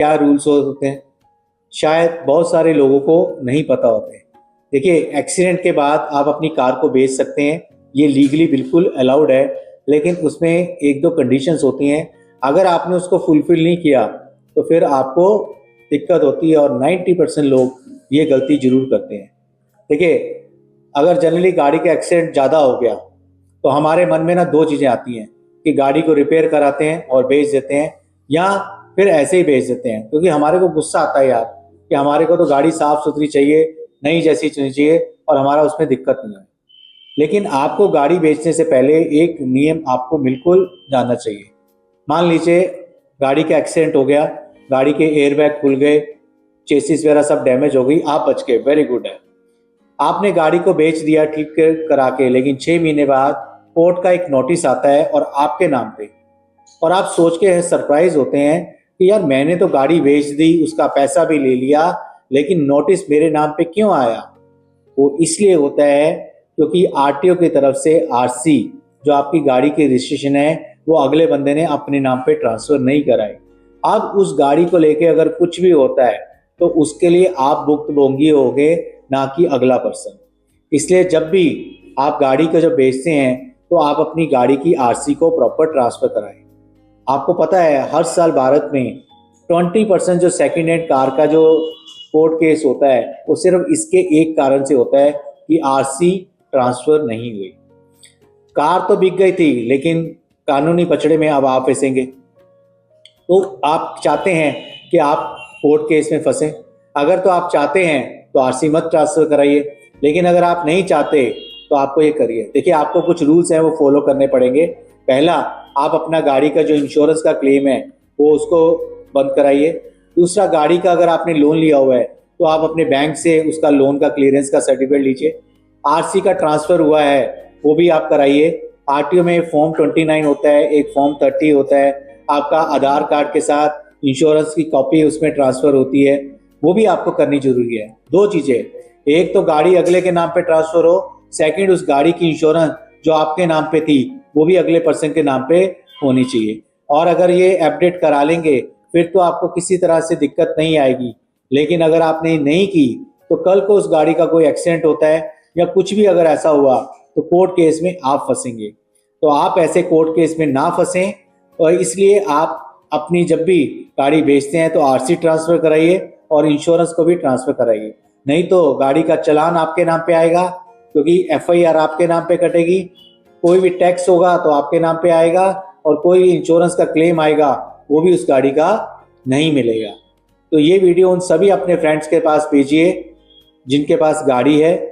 क्या रूल्स होते हैं, शायद बहुत सारे लोगों को नहीं पता होते हैं। देखिए, एक्सीडेंट के बाद आप अपनी कार को बेच सकते हैं, ये लीगली बिल्कुल अलाउड है, लेकिन उसमें एक दो कंडीशंस होती हैं। अगर आपने उसको फुलफिल नहीं किया तो फिर आपको दिक्कत होती है, और 90% लोग ये गलती जरूर करते हैं। देखिए, अगर जनरली गाड़ी का एक्सीडेंट ज़्यादा हो गया तो हमारे मन में ना दो चीज़ें आती हैं कि गाड़ी को रिपेयर कराते हैं और बेच देते हैं, या फिर ऐसे ही बेच देते हैं, क्योंकि हमारे को गुस्सा आता है यार कि हमारे को तो गाड़ी साफ़ सुथरी चाहिए, नई जैसी चाहिए, और हमारा उसमें दिक्कत नहीं है। लेकिन आपको गाड़ी बेचने से पहले एक नियम आपको बिल्कुल जानना चाहिए। मान लीजिए गाड़ी का एक्सीडेंट हो गया, गाड़ी के एयरबैग खुल गए, चेसिस वगैरह सब डैमेज हो गई, आप बच गए, वेरी गुड है। आपने गाड़ी को बेच दिया ठीक करा के, लेकिन 6 महीने बाद कोर्ट का एक नोटिस आता है और आपके नाम पे, और आप सोच के सरप्राइज होते हैं कि यार मैंने तो गाड़ी बेच दी, उसका पैसा भी ले लिया, लेकिन नोटिस मेरे नाम पे क्यों आया? वो इसलिए होता है क्योंकि आरटीओ की तरफ से आरसी, जो आपकी गाड़ी की रजिस्ट्रेशन है, वो अगले बंदे ने अपने नाम पे ट्रांसफर नहीं कराई। अब उस गाड़ी को लेके अगर कुछ भी होता है तो उसके लिए आप भुक्तभोगी होगे, ना कि अगला पर्सन। इसलिए जब भी आप गाड़ी को जब बेचते हैं तो आप अपनी गाड़ी की आरसी को प्रॉपर ट्रांसफर कराएं। आपको पता है हर साल भारत में 20% जो सेकेंड हैंड कार का जो कोर्ट केस होता है वो सिर्फ इसके एक कारण से होता है कि आरसी ट्रांसफर नहीं हुई। कार तो बिक गई थी, लेकिन कानूनी पचड़े में अब आप फंसेंगे। तो आप चाहते हैं कि आप कोर्ट केस में फंसे? अगर तो आप चाहते हैं तो आरसी मत ट्रांसफर कराइए, लेकिन अगर आप नहीं चाहते तो आपको ये करिए। देखिए, आपको कुछ रूल्स हैं वो फॉलो करने पड़ेंगे। पहला, आप अपना गाड़ी का जो इंश्योरेंस का क्लेम है वो उसको बंद कराइए। दूसरा, गाड़ी का अगर आपने लोन लिया हुआ है तो आप अपने बैंक से उसका लोन का क्लियरेंस का सर्टिफिकेट लीजिए। आरसी का ट्रांसफर हुआ है वो भी आप कराइए। आरटीओ में फॉर्म 29 होता है, एक फॉर्म 30 होता है, आपका आधार कार्ड के साथ इंश्योरेंस की कॉपी उसमें ट्रांसफर होती है, वो भी आपको करनी जरूरी है। दो चीजें, एक तो गाड़ी अगले के नाम पे ट्रांसफर हो, सेकंड उस गाड़ी की इंश्योरेंस जो आपके नाम पे थी वो भी अगले पर्सन के नाम पे होनी चाहिए। और अगर ये अपडेट करा लेंगे फिर तो आपको किसी तरह से दिक्कत नहीं आएगी। लेकिन अगर आपने नहीं की तो कल को उस गाड़ी का कोई एक्सीडेंट होता है या कुछ भी अगर ऐसा हुआ तो कोर्ट केस में आप फंसेंगे। तो आप ऐसे कोर्ट केस में ना फंसें, और इसलिए आप अपनी जब भी गाड़ी बेचते हैं तो आरसी ट्रांसफर कराइए और इंश्योरेंस को भी ट्रांसफर कराइए। नहीं तो गाड़ी का चालान आपके नाम पे आएगा, क्योंकि एफआईआर आपके नाम पे कटेगी, कोई भी टैक्स होगा तो आपके नाम पे आएगा, और कोई भी इंश्योरेंस का क्लेम आएगा वो भी उस गाड़ी का नहीं मिलेगा। तो ये वीडियो उन सभी अपने फ्रेंड्स के पास भेजिए जिनके पास गाड़ी है,